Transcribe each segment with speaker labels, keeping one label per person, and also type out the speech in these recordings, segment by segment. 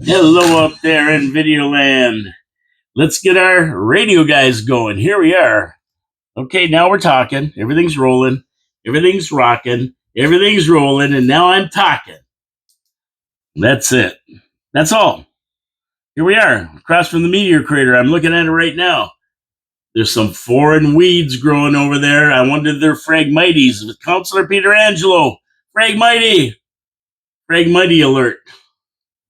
Speaker 1: Hello up there in video land. Let's get our radio guys going. Here we are. Okay, now we're talking. Everything's rolling. Everything's rocking. Everything's rolling. And now I'm talking. That's it. That's all. Here we are, across from the meteor crater. I'm looking at it right now. There's some foreign weeds growing over there. I wonder if they're Phragmites. Counselor Peter Angelo. Phragmite. Phragmite alert.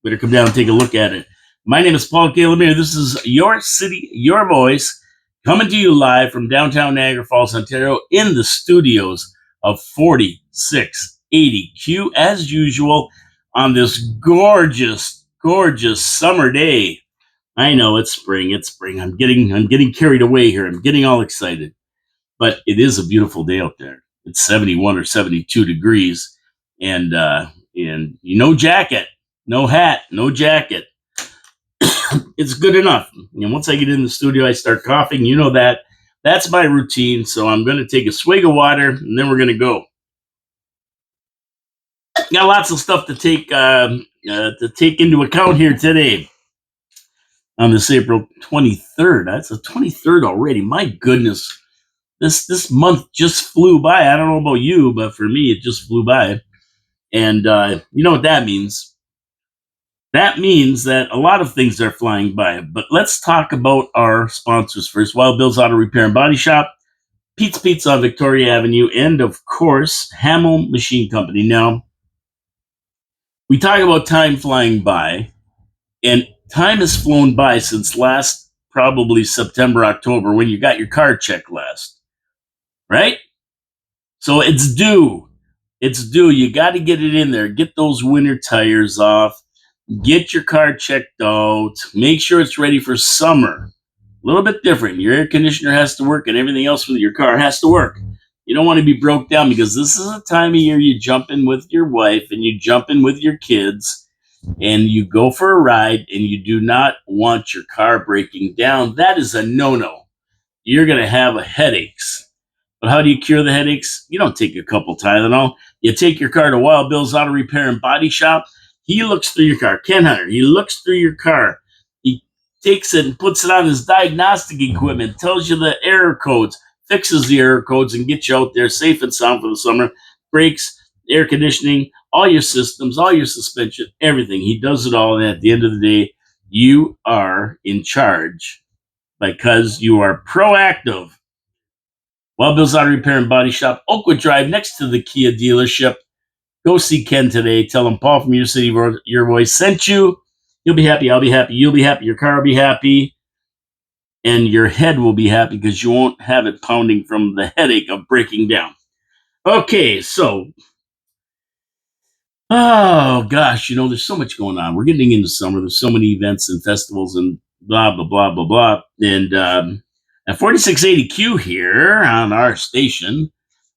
Speaker 1: Better come down and take a look at it. My name is Paul Calamere. This is Your City, Your Voice, coming to you live from downtown Niagara Falls, Ontario, in the studios of 4680Q, as usual, on this gorgeous, gorgeous summer day. I know it's spring. It's spring. I'm getting carried away here. I'm getting all excited, but it is a beautiful day out there. It's 71 or 72 degrees, and no jacket. No hat, no jacket. It's good enough. And once I get in the studio, I start coughing. You know that. That's my routine. So I'm going to take a swig of water, and then we're going to go. Got lots of stuff to take into account here today. On this April 23rd. That's the 23rd already. My goodness. This month just flew by. I don't know about you, but for me, it just flew by. And you know what that means. That means that a lot of things are flying by. But let's talk about our sponsors first. Wild Bill's Auto Repair and Body Shop, Pete's Pizza on Victoria Avenue, and of course, Hamill Machine Company. Now, we talk about time flying by, and time has flown by since last, probably September, October, when you got your car checked last, right? So it's due. It's due. You got to get it in there. Get those winter tires off. Get your car checked out. Make sure it's ready for summer. A little bit different. Your air conditioner has to work and everything else with your car has to work. You don't want to be broke down because this is a time of year you jump in with your wife and you jump in with your kids and you go for a ride and you do not want your car breaking down. That is a no-no. You're going to have headaches. But how do you cure the headaches? You don't take a couple Tylenol. You take your car to Wild Bill's Auto Repair and Body Shop. He looks through your car. Ken Hunter, he looks through your car. He takes it and puts it on his diagnostic equipment, tells you the error codes, fixes the error codes, and gets you out there safe and sound for the summer. Brakes, air conditioning, all your systems, all your suspension, everything. He does it all. And at the end of the day, you are in charge because you are proactive. Wild Bill's Auto Repair and Body Shop, Oakwood Drive, next to the Kia dealership. Go see Ken today. Tell him Paul from Your City, Your Voice sent you. You'll be happy. I'll be happy. You'll be happy. Your car will be happy. And your head will be happy because you won't have it pounding from the headache of breaking down. Okay, so, oh gosh, there's so much going on. We're getting into summer. There's so many events and festivals and blah, blah, blah, blah, blah. And at 4680Q here on our station,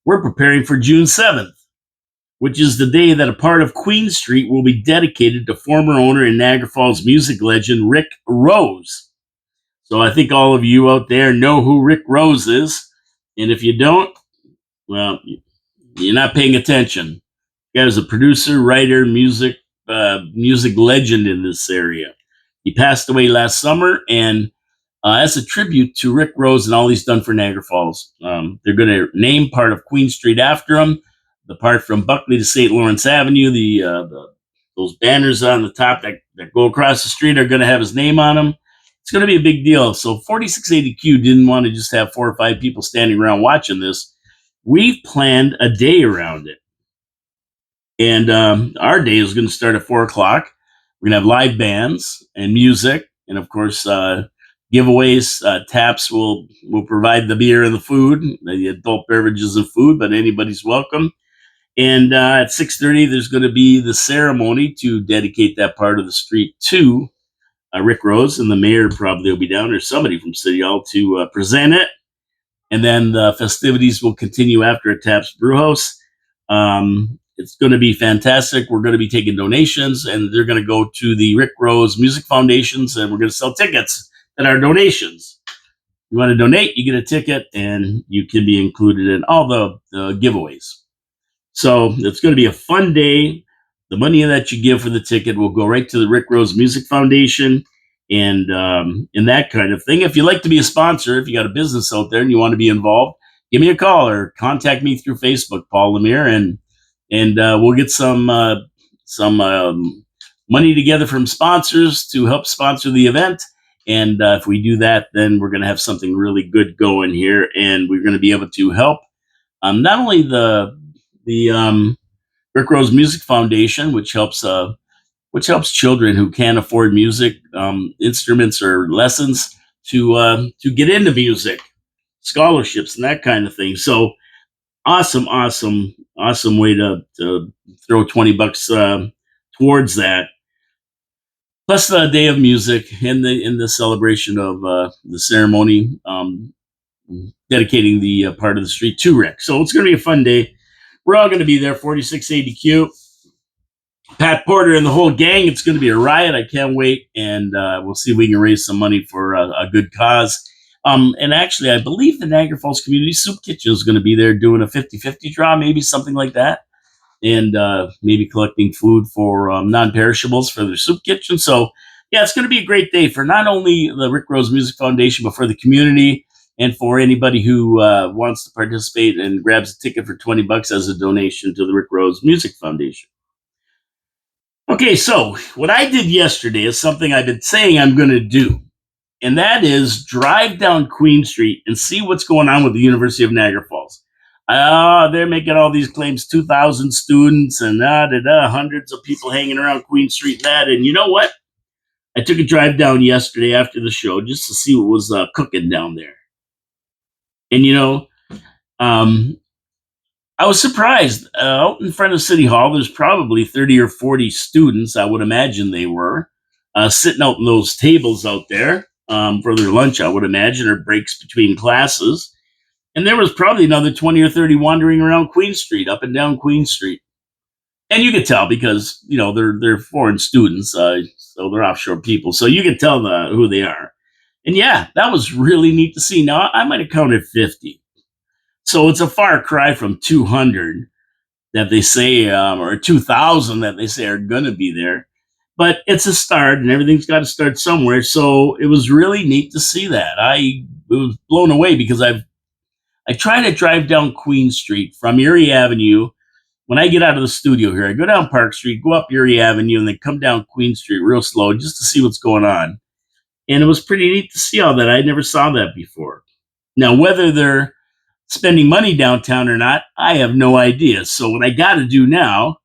Speaker 1: we're preparing for June 7th. Which is the day that a part of Queen Street will be dedicated to former owner and Niagara Falls music legend Rick Rose. So I think all of you out there know who Rick Rose is. And if you don't, well, you're not paying attention. The guy was a producer, writer, music legend in this area. He passed away last summer, and as a tribute to Rick Rose and all he's done for Niagara Falls, they're going to name part of Queen Street after him. The part from Buckley to St. Lawrence Avenue, those banners on the top that go across the street are going to have his name on them. It's going to be a big deal. So 4680Q didn't want to just have 4 or 5 people standing around watching this. We've planned a day around it. And our day is going to start at 4 o'clock. We're going to have live bands and music. And, of course, giveaways. Taps will provide the beer and the food, the adult beverages and food, but anybody's welcome. And at 6:30, there's going to be the ceremony to dedicate that part of the street to Rick Rose, and the mayor probably will be down, or somebody from City Hall to present it. And then the festivities will continue after at Taps Brewhouse. It's going to be fantastic. We're going to be taking donations, and they're going to go to the Rick Rose Music Foundations, and we're going to sell tickets that are donations. You want to donate, you get a ticket, and you can be included in all the giveaways. So it's going to be a fun day. the money that you give for the ticket will go right to the Rick Rose Music Foundation and that kind of thing. If you'd like to be a sponsor, if you got a business out there and you want to be involved, give me a call or contact me through Facebook, Paul Lemire, and we'll get some money together from sponsors to help sponsor the event. And if we do that, then we're going to have something really good going here, and we're going to be able to help not only the Rick Rose Music Foundation, which helps children who can't afford music instruments or lessons to get into music, scholarships and that kind of thing. So awesome way to throw $20 towards that. Plus the day of music and the celebration of the ceremony, dedicating the part of the street to Rick. So it's going to be a fun day. We're all going to be there. 4680Q. Pat Porter and the whole gang. It's going to be a riot. I can't wait. And we'll see if we can raise some money for a good cause. And actually, I believe the Niagara Falls Community Soup Kitchen is going to be there doing a 50-50 draw, maybe something like that. And maybe collecting food for non-perishables for their soup kitchen. So, yeah, it's going to be a great day for not only the Rick Rose Music Foundation, but for the community and for anybody who wants to participate and grabs a ticket for $20 as a donation to the Rick Rose Music Foundation. Okay, so what I did yesterday is something I've been saying I'm going to do, and that is drive down Queen Street and see what's going on with the University of Niagara Falls. They're making all these claims, 2,000 students and hundreds of people hanging around Queen Street and that. And you know what? I took a drive down yesterday after the show just to see what was cooking down there. And, um, I was surprised. Out in front of City Hall, there's probably 30 or 40 students, I would imagine they were, sitting out in those tables out there for their lunch, I would imagine, or breaks between classes. And there was probably another 20 or 30 wandering around Queen Street, up and down Queen Street. And you could tell because, they're foreign students, so they're offshore people. So you could tell who they are. And yeah, that was really neat to see. Now, I might have counted 50. So it's a far cry from 200 that they say, or 2,000 that they say are going to be there. But it's a start, and everything's got to start somewhere. So it was really neat to see that. I was blown away because I try to drive down Queen Street from Erie Avenue. When I get out of the studio here, I go down Park Street, go up Erie Avenue, and then come down Queen Street real slow just to see what's going on. And it was pretty neat to see all that. I never saw that before. Now, whether they're spending money downtown or not, I have no idea. So what I got to do now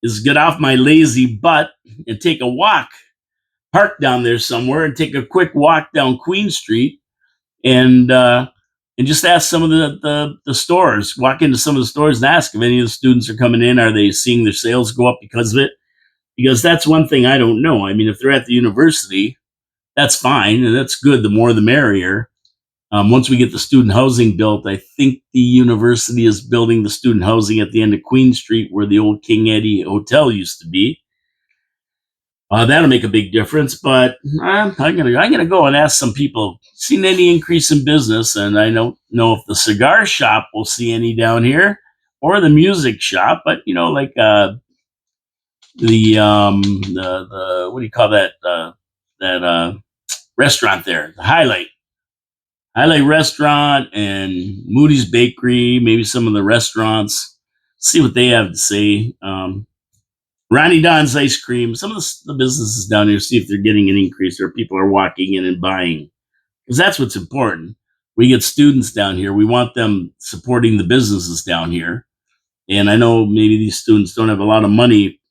Speaker 1: is get off my lazy butt and take a walk, park down there somewhere, and take a quick walk down Queen Street, and just ask some of the stores. Walk into some of the stores and ask if any of the students are coming in. Are they seeing their sales go up because of it? Because that's one thing I don't know. I mean, if they're at the university, that's fine and that's good. The more, the merrier. Once we get the student housing built, I think the university is building the student housing at the end of Queen Street where the old King Eddie Hotel used to be. That'll make a big difference, but I'm gonna go and ask some people. Seen any increase in business? And I don't know if the cigar shop will see any down here or the music shop, but like the what do you call that restaurant there, the Highlight Restaurant and Moody's Bakery, maybe some of the restaurants. See what they have to say. Ronnie Don's Ice Cream, some of the businesses down here, see if they're getting an increase or people are walking in and buying. Because that's what's important. We get students down here. We want them supporting the businesses down here. And I know maybe these students don't have a lot of money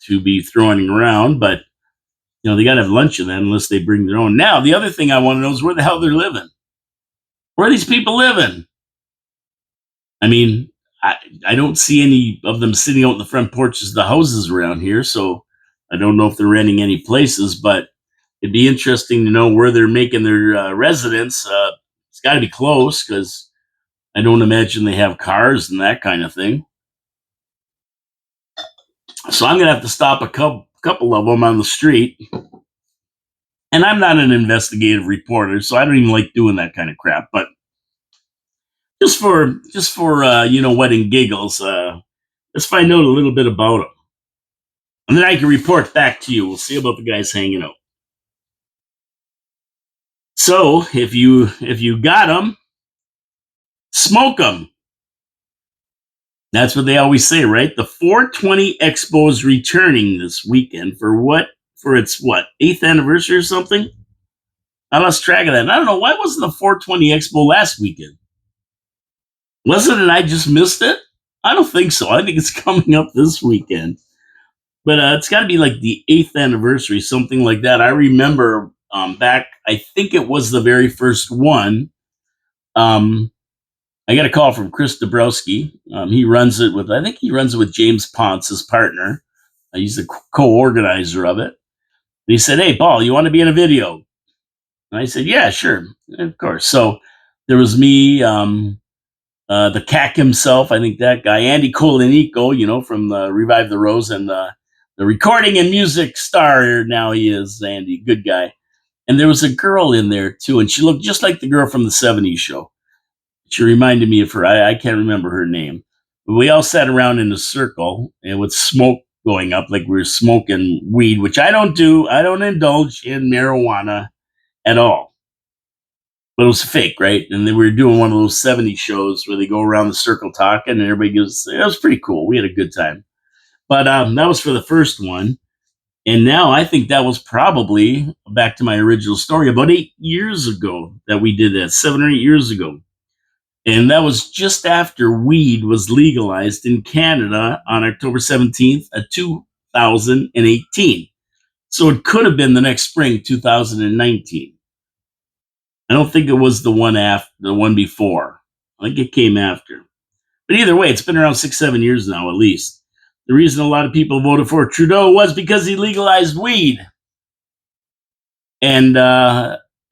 Speaker 1: to be throwing around, but they got to have lunch in that unless they bring their own. Now, the other thing I want to know is where the hell they're living. Where are these people living? I mean, I don't see any of them sitting out in the front porches of the houses around here, so I don't know if they're renting any places, but it'd be interesting to know where they're making their residence. It's got to be close because I don't imagine they have cars and that kind of thing. So I'm going to have to stop a couple of them on the street. And I'm not an investigative reporter, so I don't even like doing that kind of crap, but just for wet and giggles, let's find out a little bit about them. and then I can report back to you. We'll see about the guys hanging out. So if you got them, smoke them. That's what they always say, right? The 420 Expo is returning this weekend for what? For its what? 8th anniversary or something? I lost track of that. And I don't know, why wasn't the 420 Expo last weekend? Wasn't it? I just missed it. I don't think so. I think it's coming up this weekend. But it's got to be like the 8th anniversary, something like that. I remember back, I think it was the very first one. Um, I got a call from Chris Dabrowski. He runs it with, I think he runs it with James Ponce, his partner. He's the co-organizer of it. And he said, "Hey, Paul, you want to be in a video?" And I said, "Yeah, sure, of course." So there was me, the CAC himself, I think that guy, Andy Colanico, from the Revive the Rose, and the recording and music star. Now he is Andy, good guy. And there was a girl in there too, and she looked just like the girl from the '70s show. She reminded me of her. I can't remember her name. But we all sat around in a circle and with smoke going up like we were smoking weed, which I don't do. I don't indulge in marijuana at all. But it was fake, right? And then we were doing one of those '70s shows where they go around the circle talking and everybody gives, it was pretty cool. We had a good time. But that was for the first one. And now I think that was probably back to my original story about 8 years ago that we did that, 7 or 8 years ago. And that was just after weed was legalized in Canada on October 17th of 2018. So it could have been the next spring, 2019. I don't think it was the one before. I think it came after. But either way, it's been around 6, 7 years now, at least. The reason a lot of people voted for Trudeau was because he legalized weed. And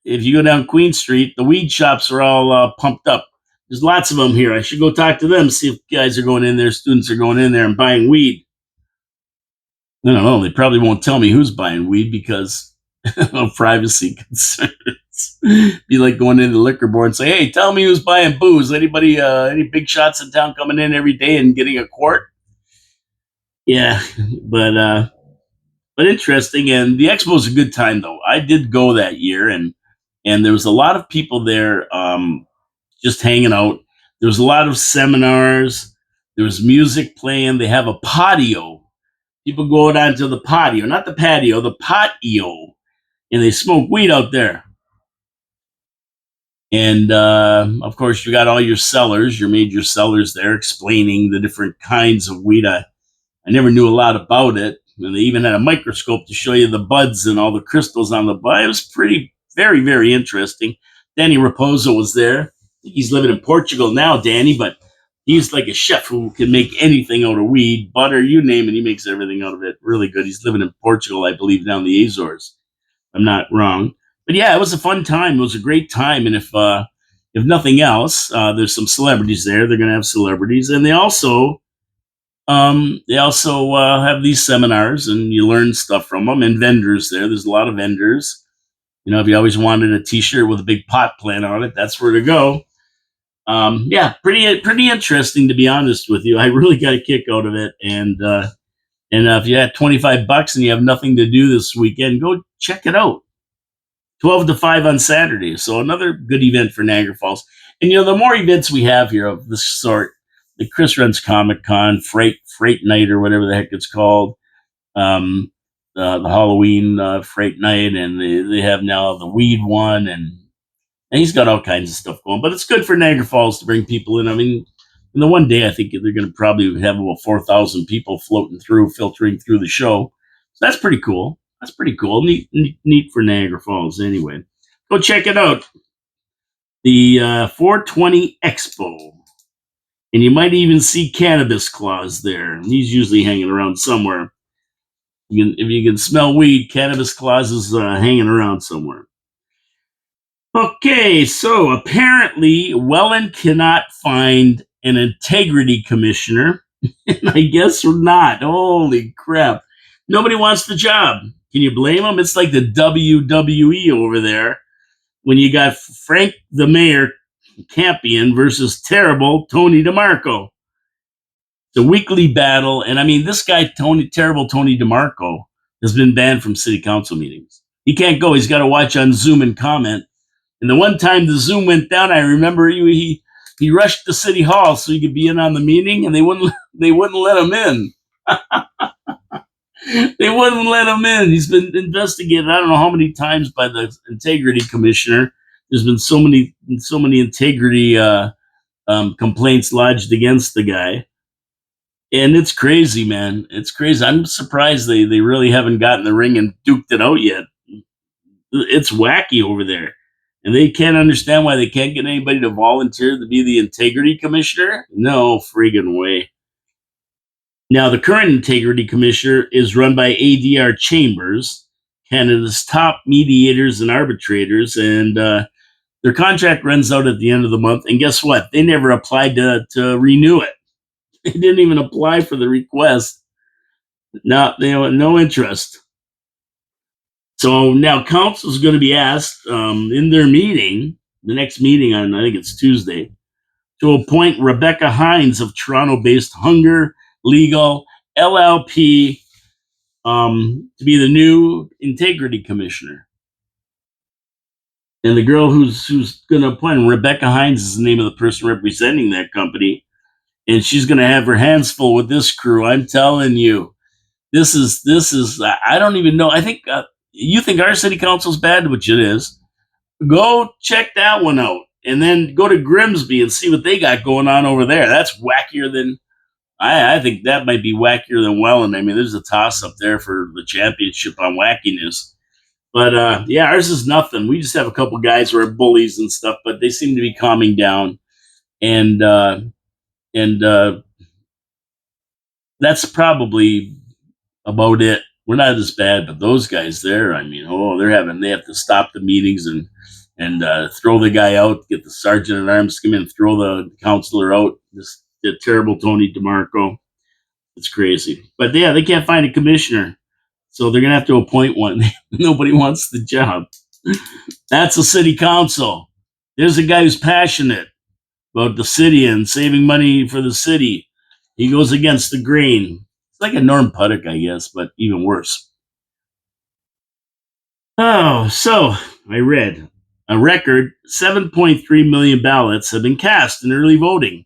Speaker 1: if you go down Queen Street, the weed shops are all pumped up. There's lots of them here. I should go talk to them, see if guys are going in there, students are going in there and buying weed. I don't know. They probably won't tell me who's buying weed because of privacy concerns. Be like going into the liquor board and say, "Hey, tell me who's buying booze. Anybody, any big shots in town coming in every day and getting a quart?" Yeah, but interesting. And the expo was a good time though. I did go that year, and there was a lot of people there, just hanging out. There was a lot of seminars. There was music playing. They have a patio. People go down to the patio, not the patio, the patio, and they smoke weed out there. And of course, you got all your sellers, your major sellers there, explaining the different kinds of weed. I never knew a lot about it. And they even had a microscope to show you the buds and all the crystals on the bud. It was pretty, very, very interesting. Danny Raposo was there. He's living in Portugal now, Danny, but he's like a chef who can make anything out of weed, butter, you name it. He makes everything out of it. Really good. He's living in Portugal, I believe, down the Azores. I'm not wrong. But yeah, it was a fun time. It was a great time. And if nothing else, there's some celebrities there. They're going to have celebrities, and they also have these seminars, and you learn stuff from them. And vendors there. There's a lot of vendors. If you always wanted a T-shirt with a big pot plant on it, that's where to go. Yeah, pretty interesting, to be honest with you. I really got a kick out of it, and if you had $25 and you have nothing to do this weekend, go check it out. 12 to 5 on Saturday. So another good event for Niagara Falls. And the more events we have here of this sort, the Chris runs Comic Con, Freight Night, or whatever the heck it's called, the Halloween Freight Night, and they have now the Weed one, and he's got all kinds of stuff going. But it's good for Niagara Falls to bring people in. I mean, in the one day, I think they're going to probably have about 4,000 people filtering through the show. So that's pretty cool. That's pretty cool. Neat for Niagara Falls. Anyway, go check it out. The 420 Expo. And you might even see Cannabis Claus there. He's usually hanging around somewhere. If you can smell weed, Cannabis Claus is hanging around somewhere. Okay, so apparently Welland cannot find an integrity commissioner. And I guess we're not. Holy crap. Nobody wants the job. Can you blame them? It's like the WWE over there when you got Frank the Mayor Campion versus terrible Tony DeMarco. It's a weekly battle, and I mean, this guy terrible Tony DeMarco, has been banned from city council meetings. He can't go. He's got to watch on Zoom and comment. And the one time the Zoom went down, I remember he rushed to City Hall so he could be in on the meeting, and they wouldn't let him in. They wouldn't let him in. He's been investigated. I don't know how many times by the integrity commissioner. There's been so many integrity complaints lodged against the guy, and it's crazy, man. It's crazy. I'm surprised they really haven't gotten the ring and duked it out yet. It's wacky over there, and they can't understand why they can't get anybody to volunteer to be the integrity commissioner. No friggin' way. Now, the current integrity commissioner is run by ADR Chambers, Canada's top mediators and arbitrators, and their contract runs out at the end of the month. And guess what? They never applied to renew it. They didn't even apply for the request. No, they have no interest. So now council is going to be asked in their meeting, the next meeting on, I think it's Tuesday, to appoint Rebecca Hines of Toronto-based Hunger Legal LLP to be the new integrity commissioner. And the girl who's going to appoint Rebecca Hines is the name of the person representing that company, and she's going to have her hands full with this crew. I'm telling you, this is. I don't even know. I think you think our city council's bad, which it is. Go check that one out, and then go to Grimsby and see what they got going on over there. That's wackier than. I think that might be wackier than Welland. I mean, there's a toss up there for the championship on wackiness. But yeah, ours is nothing. We just have a couple guys who are bullies and stuff, but they seem to be calming down, and that's probably about it. We're not as bad, but those guys there, I mean, they have to stop the meetings and throw the guy out, get the sergeant at arms to come in, throw the counselor out. This the terrible Tony DeMarco. It's crazy, but yeah, they can't find a commissioner, so they're gonna have to appoint one. Nobody wants the job. That's a city council. There's a guy who's passionate about the city and saving money for the city. He goes against the grain. It's like a Norm Puttick, I guess, but even worse. Oh, so I read a record 7.3 million ballots have been cast in early voting.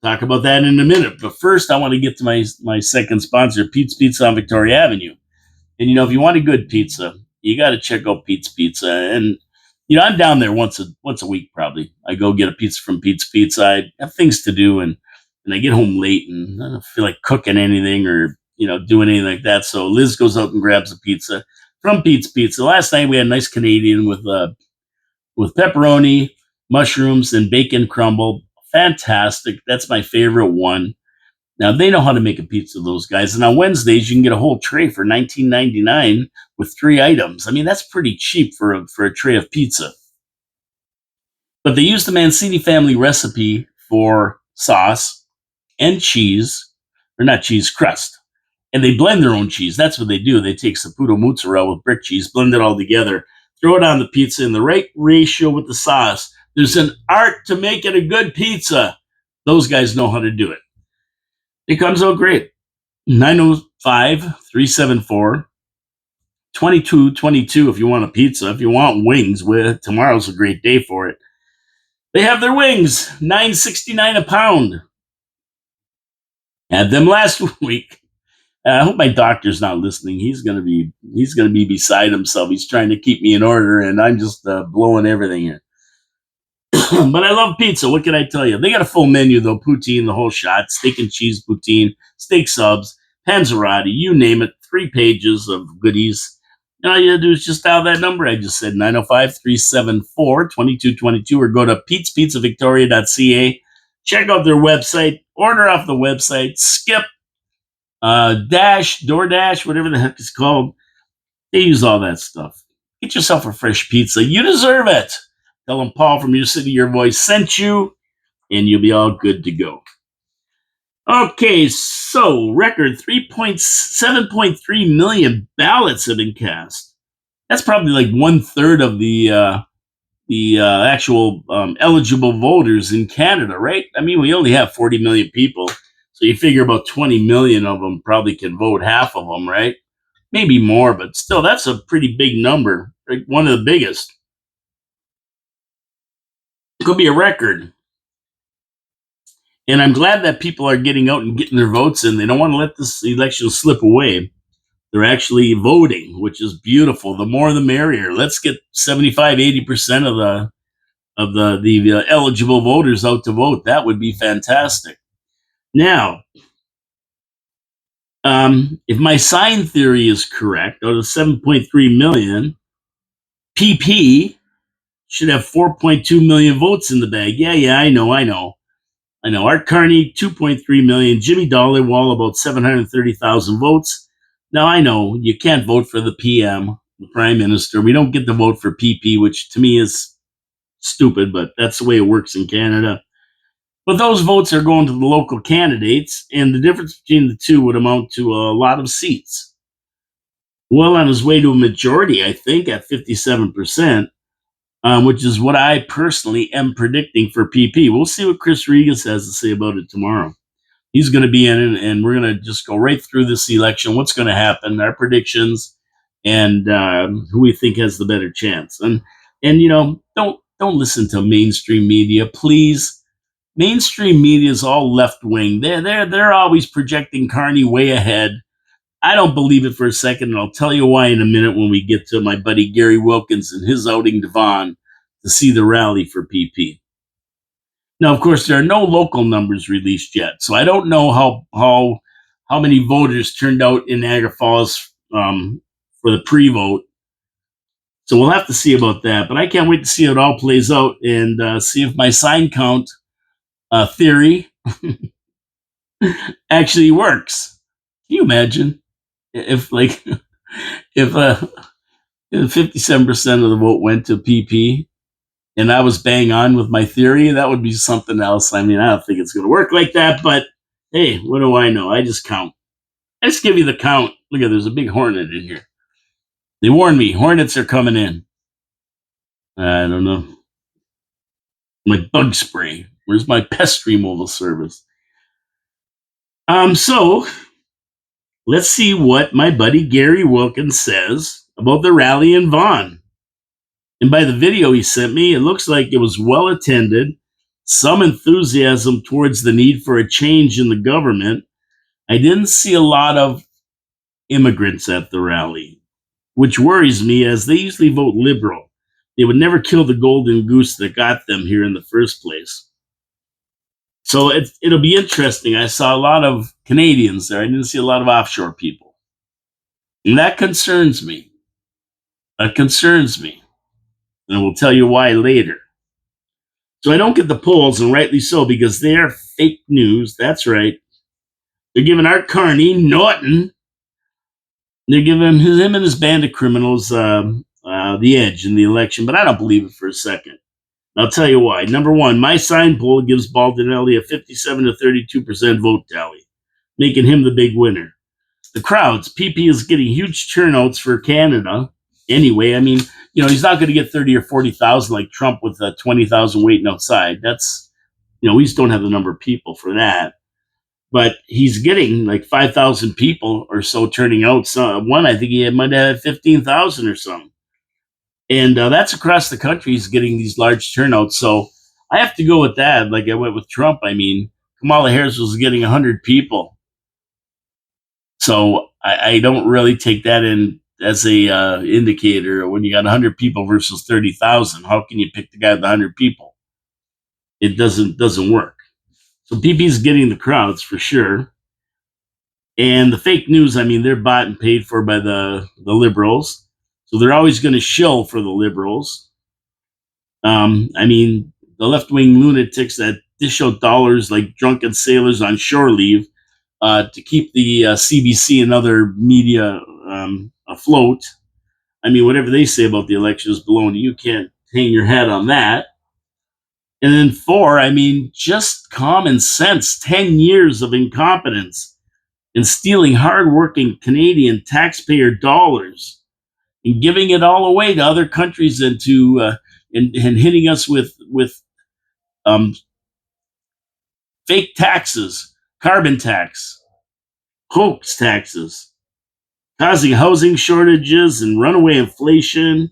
Speaker 1: We'll talk about that in a minute. But first, I want to get to my second sponsor, Pete's Pizza on Victoria Avenue. And, if you want a good pizza, you got to check out Pete's Pizza. And, I'm down there once a week, probably. I go get a pizza from Pete's Pizza. I have things to do, and I get home late, and I don't feel like cooking anything or, doing anything like that. So Liz goes out and grabs a pizza from Pete's Pizza. Last night we had a nice Canadian with pepperoni, mushrooms, and bacon crumble. Fantastic. That's my favorite one. Now they know how to make a pizza, those guys. And on Wednesdays you can get a whole tray for $19.99 with 3 items. I mean, that's pretty cheap for a tray of pizza. But they use the Mancini family recipe for sauce and cheese, or not cheese, crust. And they blend their own cheese. That's what they do. They take Saputo mozzarella with brick cheese, blend it all together, throw it on the pizza in the right ratio with the sauce. There's an art to making a good pizza. Those guys know how to do it. It comes out great. 905-374-2222 if you want a pizza. If you want wings, tomorrow's a great day for it. They have their wings, $9.69 a pound. Had them last week. I hope my doctor's not listening. He's gonna be beside himself. He's trying to keep me in order, and I'm just blowing everything here. But I love pizza. What can I tell you? They got a full menu though: poutine, the whole shot, steak and cheese poutine, steak subs, panzerotti, you name it. 3 pages of goodies. And all you gotta do is just dial that number I just said, 905-374-2222, or go to petespizzavictoria.ca. Check out their website. Order off the website. Skip. Dash, DoorDash, whatever the heck it's called. They use all that stuff. Get yourself a fresh pizza. You deserve it. Tell them Paul from Your City, Your Voice sent you, and you'll be all good to go. Okay, so record 7.3 million ballots have been cast. That's probably like 1/3 of the actual eligible voters in Canada, right? I mean, we only have 40 million people. So you figure about 20 million of them probably can vote, half of them, right? Maybe more, but still, that's a pretty big number. Like one of the biggest. It could be a record. And I'm glad that people are getting out and getting their votes in. They don't want to let this election slip away. They're actually voting, which is beautiful. The more the merrier. Let's get 75, 80% of the eligible voters out to vote. That would be fantastic. Now, if my sign theory is correct, out of 7.3 million, PP should have 4.2 million votes in the bag. Yeah, I know. Art Carney, 2.3 million. Jimmy Dollywall, about 730,000 votes. Now, I know you can't vote for the PM, the Prime Minister. We don't get to vote for PP, which to me is stupid, but that's the way it works in Canada. But those votes are going to the local candidates, and the difference between the two would amount to a lot of seats. Well, on his way to a majority, I think, at 57%, which is what I personally am predicting for PP. We'll see what Chris Regis has to say about it tomorrow. He's going to be in it, and we're going to just go right through this election, what's going to happen, our predictions, and who we think has the better chance. And don't listen to mainstream media, please. Mainstream media is all left wing. They're always projecting Carney way ahead. I don't believe it for a second, and I'll tell you why in a minute when we get to my buddy Gary Wilkins and his outing to Vaughan to see the rally for PP. Now, of course, there are no local numbers released yet, so I don't know how many voters turned out in Niagara Falls for the pre-vote. So we'll have to see about that. But I can't wait to see how it all plays out and see if my sign count theory actually works. Can you imagine if like if 57% of the vote went to PP and I was bang on with my theory? That would be something else. I mean, I don't think it's going to work like that, but hey, what do I know? I just count. I just give you the count. Look at, there's a big hornet in here. They warned me, hornets are coming in. I don't know. My bug spray. Where's my pest removal service? So let's see what my buddy Gary Wilkins says about the rally in Vaughan. And by the video he sent me, it looks like it was well attended, some enthusiasm towards the need for a change in the government. I didn't see a lot of immigrants at the rally, which worries me as they usually vote liberal. They would never kill the golden goose that got them here in the first place. So it'll be interesting. I saw a lot of Canadians there. I didn't see a lot of offshore people. And that concerns me. That concerns me. And I will tell you why later. So I don't get the polls, and rightly so, because they are fake news. That's right. They're giving Art Carney, Norton, they're giving him and his band of criminals the edge in the election, but I don't believe it for a second. I'll tell you why. Number one, my sign poll gives Baldinelli a 57 to 32% vote tally, making him the big winner. The crowds, PP is getting huge turnouts for Canada. Anyway, I mean, he's not going to get 30 or 40,000 like Trump with 20,000 waiting outside. That's, we just don't have the number of people for that. But he's getting like 5,000 people or so turning out. So one, I think he might have had 15,000 or something. And that's across the country. He's getting these large turnouts. So I have to go with that. Like I went with Trump. I mean, Kamala Harris was getting 100 people. So I don't really take that in as a indicator. When you got 100 people versus 30,000, how can you pick the guy with 100 people? It doesn't work. So PP's getting the crowds for sure. And the fake news, I mean, they're bought and paid for by the liberals. So they're always going to shill for the liberals. I mean, the left-wing lunatics that dish out dollars like drunken sailors on shore leave to keep the CBC and other media afloat. I mean, whatever they say about the election is baloney. You can't hang your hat on that. And then four, I mean, just common sense, 10 years of incompetence and stealing hardworking Canadian taxpayer dollars and giving it all away to other countries and to and hitting us with fake taxes carbon tax, hoax taxes, causing housing shortages and runaway inflation.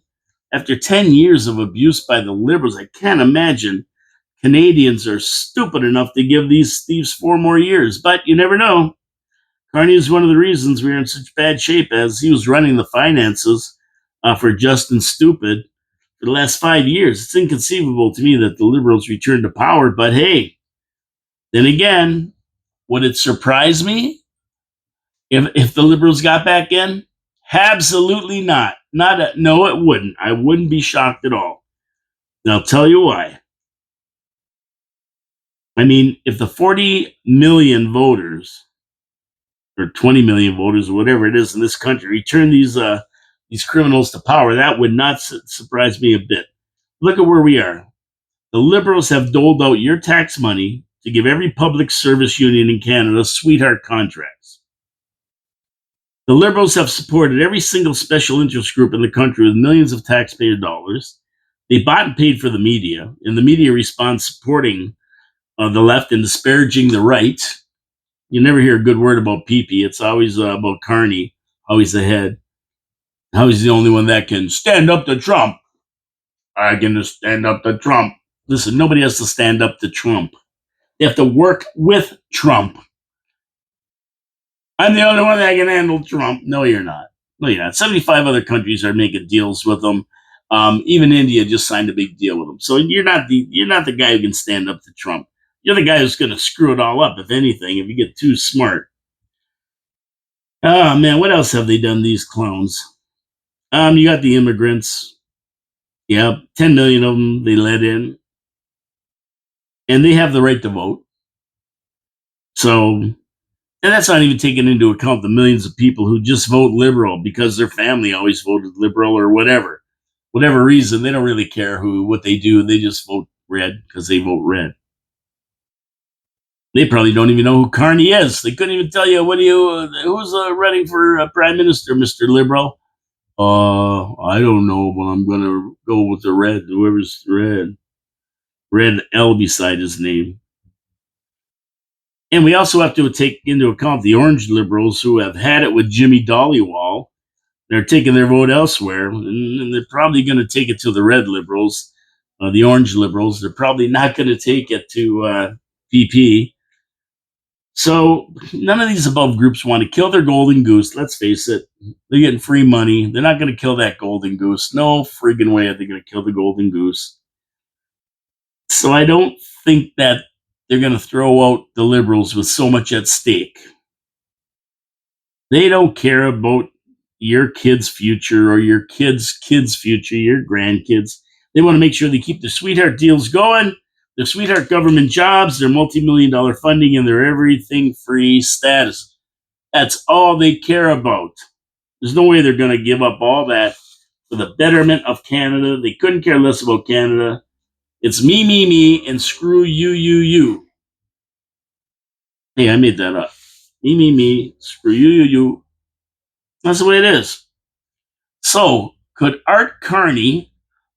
Speaker 1: After 10 years of abuse by the Liberals, I can't imagine Canadians are stupid enough to give these thieves 4 more years. But you never know. Carney is one of the reasons we are in such bad shape, as he was running the finances for Justin Stupid for the last 5 years. It's inconceivable to me that the Liberals returned to power. But hey, then again, would it surprise me if the Liberals got back in? Absolutely not. No, it wouldn't. I wouldn't be shocked at all. And I'll tell you why. I mean, if the 40 million voters or 20 million voters or whatever it is in this country return these criminals to power, that would not surprise me a bit. Look at where we are. The Liberals have doled out your tax money to give every public service union in Canada sweetheart contracts. The Liberals have supported every single special interest group in the country with millions of taxpayer dollars. They bought and paid for the media, and the media responds supporting the left and disparaging the right. You never hear a good word about PP. It's always about Carney, how he's the head, how he's the only one that can stand up to Trump. I can stand up to Trump. Listen, nobody has to stand up to Trump. They have to work with Trump. I'm the only one that can handle Trump. No, you're not. No, you're not. 75 other countries are making deals with them. Even India just signed a big deal with them. So you're not the guy who can stand up to Trump. You're the guy who's going to screw it all up, if anything, if you get too smart. Oh man, what else have they done? These clowns. You got the immigrants. Yeah, 10 million of them they let in, and they have the right to vote. So, and that's not even taking into account the millions of people who just vote liberal because their family always voted liberal or whatever reason. They don't really care what they do. They just vote red because they vote red. They probably don't even know who Carney is. They couldn't even tell you who's running for prime minister, Mr. Liberal. I don't know, but I'm gonna go with the red. Whoever's red, red L beside his name. And we also have to take into account the orange liberals who have had it with Jimmy Dollywall. They're taking their vote elsewhere, and they're probably going to take it to the red liberals, the orange liberals. They're probably not going to take it to PP. So none of these above groups want to kill their golden goose. Let's face it. They're getting free money. They're not going to kill that golden goose. No friggin' way are they going to kill the golden goose. So I don't think that they're going to throw out the liberals with so much at stake. They don't care about your kid's future or your kids' future, your grandkids. They want to make sure they keep their sweetheart deals going, their sweetheart government jobs, their multi-million-dollar funding, and their everything free status. That's all they care about. There's no way they're going to give up all that for the betterment of Canada. They couldn't care less about Canada. It's me, and screw you. Hey, I made that up. Me, screw you. That's the way it is. So, could Art Carney,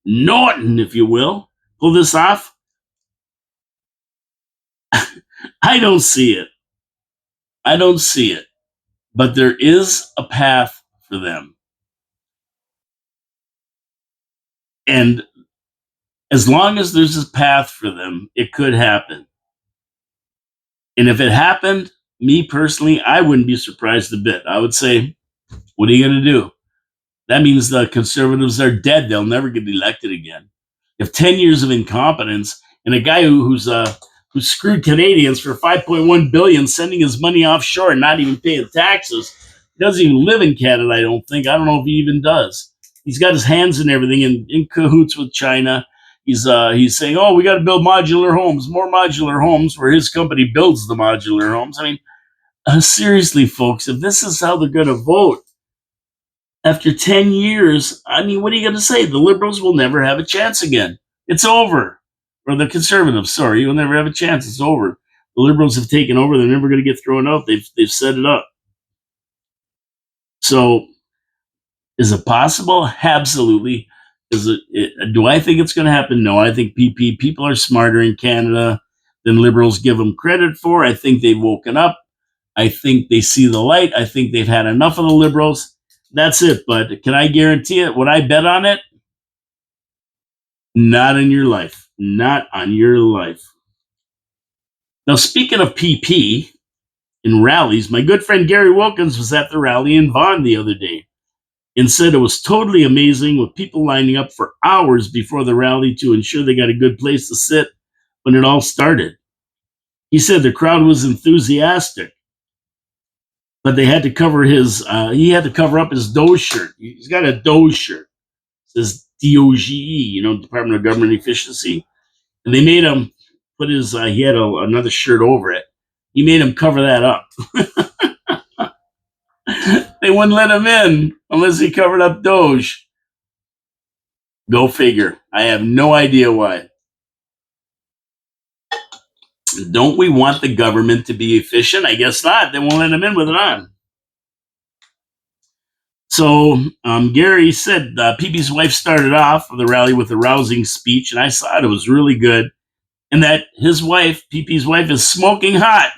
Speaker 1: Norton, if you will, pull this off? I don't see it. I don't see it. But there is a path for them. And as long as there's a path for them, it could happen. And if it happened, me personally, I wouldn't be surprised a bit. I would say, what are you going to do? That means the conservatives are dead. They'll never get elected again. If 10 years of incompetence and a guy who screwed Canadians for 5.1 billion, sending his money offshore and not even paying taxes, he doesn't even live in Canada, I don't think. I don't know if he even does. He's got his hands in everything and in cahoots with China. He's saying, oh, we got to build modular homes, more modular homes, where his company builds the modular homes. I mean, seriously, folks, if this is how they're going to vote, after 10 years, I mean, what are you going to say? The Liberals will never have a chance again. It's over. Or the Conservatives, sorry, you'll never have a chance. It's over. The Liberals have taken over. They're never going to get thrown out. They've set it up. So, is it possible? Absolutely. Do I think it's going to happen? No, I think people are smarter in Canada. than liberals give them credit for. I think they've woken up. I think they see the light. I think they've had enough of the liberals. That's it. But can I guarantee it? Would I bet on it? Not in your life. Not on your life. Now, speaking of PP in rallies, my good friend Gary Wilkins was at the rally in Vaughan the other day and said it was totally amazing with people lining up for hours before the rally to ensure they got a good place to sit when it all started. He said the crowd was enthusiastic, but they had to cover he had to cover up his Doge shirt. He's got a Doge shirt. It says DOGE, Department of Government Efficiency. And they made him put he had another shirt over it. He made him cover that up. They wouldn't let him in unless he covered up Doge. Go figure. I have no idea why. Don't we want the government to be efficient? I guess not. They won't let him in with it on. So Gary said PP's wife started off the rally with a rousing speech, and I saw it. It was really good. And that his wife, PP's wife, is smoking hot.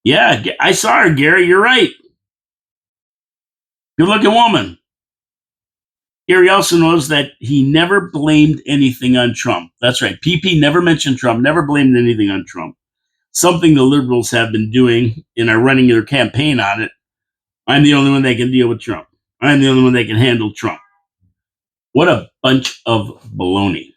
Speaker 1: Yeah, I saw her, Gary. You're right. Good looking woman. Gary also knows that he never blamed anything on Trump. That's right. PP never mentioned Trump, never blamed anything on Trump. Something the liberals have been doing and are running their campaign on it. I'm the only one that can deal with Trump. I'm the only one that can handle Trump. What a bunch of baloney.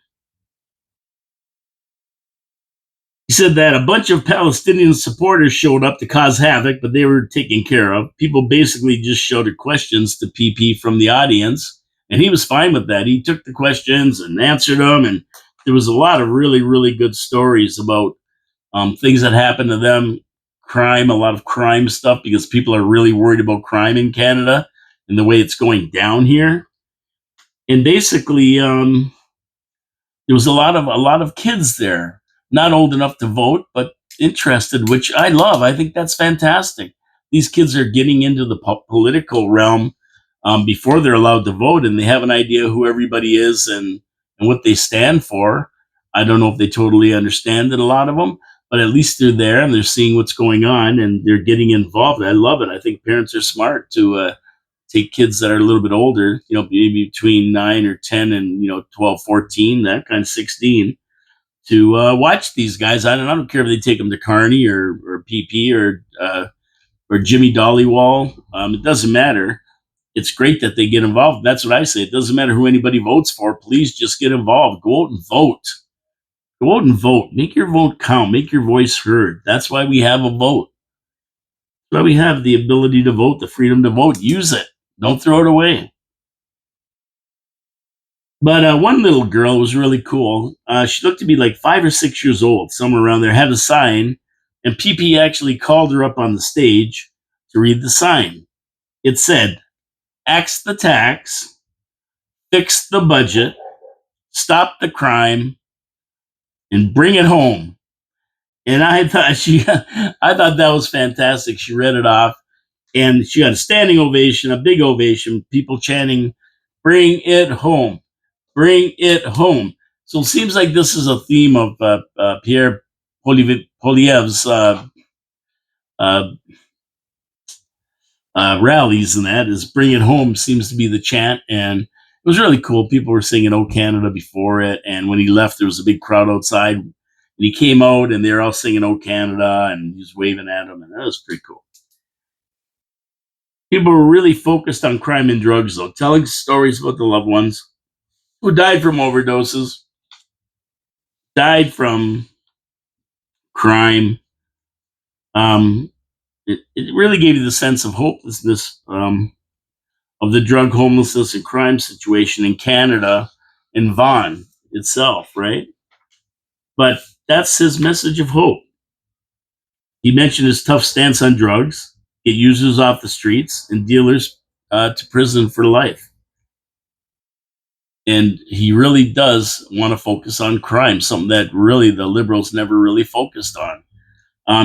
Speaker 1: He said that a bunch of Palestinian supporters showed up to cause havoc, but they were taken care of. People basically just shouted questions to PP from the audience, and he was fine with that. He took the questions and answered them, and there was a lot of really, really good stories about things that happened to them, crime, a lot of crime stuff, because people are really worried about crime in Canada and the way it's going down here. And basically, there was a lot of kids there, not old enough to vote, but interested, which I love. I think that's fantastic. These kids are getting into the political realm before they're allowed to vote, and they have an idea who everybody is and what they stand for. I don't know if they totally understand it, a lot of them, but at least they're there and they're seeing what's going on and they're getting involved. I love it. I think parents are smart to take kids that are a little bit older, maybe between 9 or 10 and, 12, 14, that kind of 16, to watch these guys. I don't care if they take them to Carney or PP or Jimmy Dollywall. It doesn't matter. It's great that they get involved. That's what I say. It doesn't matter who anybody votes for. Please just get involved. Go out and vote. Go out and vote. Make your vote count. Make your voice heard. That's why we have a vote. That's why we have the ability to vote, the freedom to vote. Use it. Don't throw it away. But one little girl was really cool. She looked to be like 5 or 6 years old, somewhere around there, had a sign, and PP actually called her up on the stage to read the sign. It said, "Axe the tax, fix the budget, stop the crime, and bring it home." And I thought I thought that was fantastic. She read it off, and she got a standing ovation, a big ovation, people chanting, "Bring it home, bring it home." So it seems like this is a theme of Pierre Poilievre's uh, rallies, and that is "Bring it home" seems to be the chant, and it was really cool. People were singing "Oh Canada" before it, and when he left, there was a big crowd outside. And he came out, and they were all singing "Oh Canada," and he was waving at them, and that was pretty cool. People were really focused on crime and drugs, though, telling stories about the loved ones who died from overdoses, died from crime. It really gave you the sense of hopelessness of the drug homelessness and crime situation in Canada and Vaughan itself, right? But that's his message of hope. He mentioned his tough stance on drugs, get users off the streets, and dealers to prison for life. And he really does want to focus on crime, something that really the liberals never really focused on.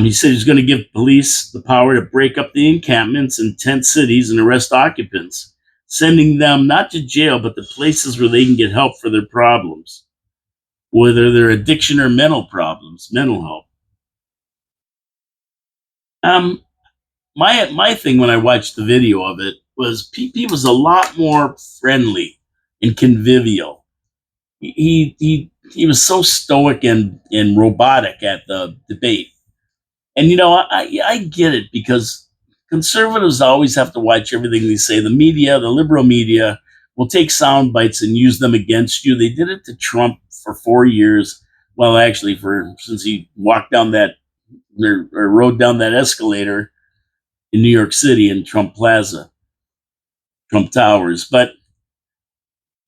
Speaker 1: He said he's going to give police the power to break up the encampments in tent cities and arrest occupants, sending them not to jail, but to places where they can get help for their problems. whether they're addiction or mental problems, mental health. Um, my thing when I watched the video of it was PP was a lot more friendly and convivial. He was so stoic and robotic at the debate. And I get it because conservatives always have to watch everything they say. The media, the liberal media, will take sound bites and use them against you. They did it to Trump for 4 years. Well, actually, for since he walked down that or rode down that escalator in New York City in Trump Plaza, Trump Towers. But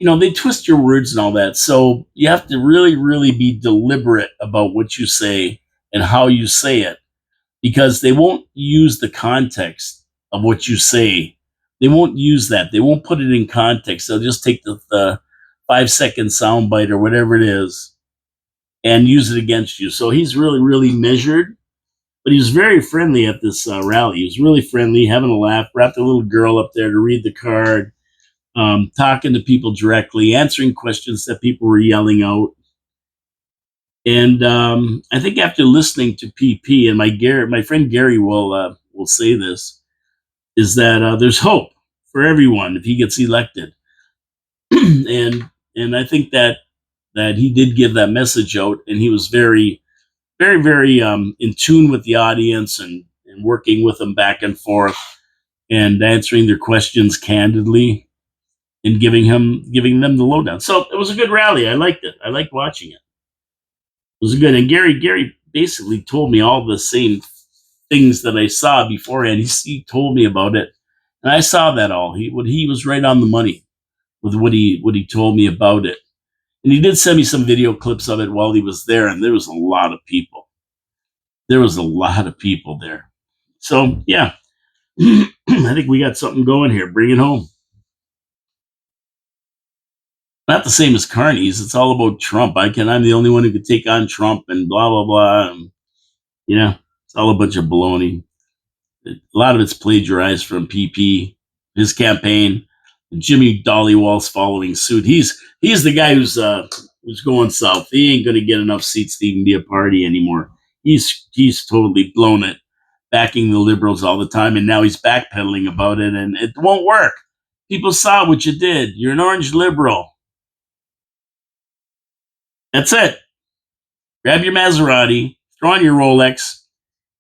Speaker 1: they twist your words and all that. So you have to really, really be deliberate about what you say and how you say it because they won't use the context of what you say. They won't use that. They won't put it in context. They'll just take the 5 second soundbite or whatever it is and use it against you. So he's really, really measured, but he was very friendly at this rally. He was really friendly, having a laugh, brought the little girl up there to read the card, talking to people directly, answering questions that people were yelling out. And I think after listening to PP, and my friend Gary will say this, is that there's hope for everyone if he gets elected, and I think that he did give that message out, and he was very, very, very in tune with the audience and working with them back and forth and answering their questions candidly and giving them the lowdown. So it was a good rally. I liked it. I liked watching it. It was good. And Gary basically told me all the same things that I saw beforehand. He told me about it, and I saw that all. He was right on the money with what he told me about it. And he did send me some video clips of it while he was there, and there was a lot of people. There was a lot of people there. So yeah, I think we got something going here. Bring it home. Not the same as Carney's. It's all about Trump. I'm the only one who could take on Trump and blah blah blah. And, it's all a bunch of baloney. A lot of it's plagiarized from PP, his campaign. Jimmy Dollywall's following suit. He's the guy who's going south. He ain't going to get enough seats to even be a party anymore. He's totally blown it, backing the liberals all the time, and now he's backpedaling about it, and it won't work. People saw what you did. You're an orange liberal. That's it. Grab your Maserati, throw on your Rolex,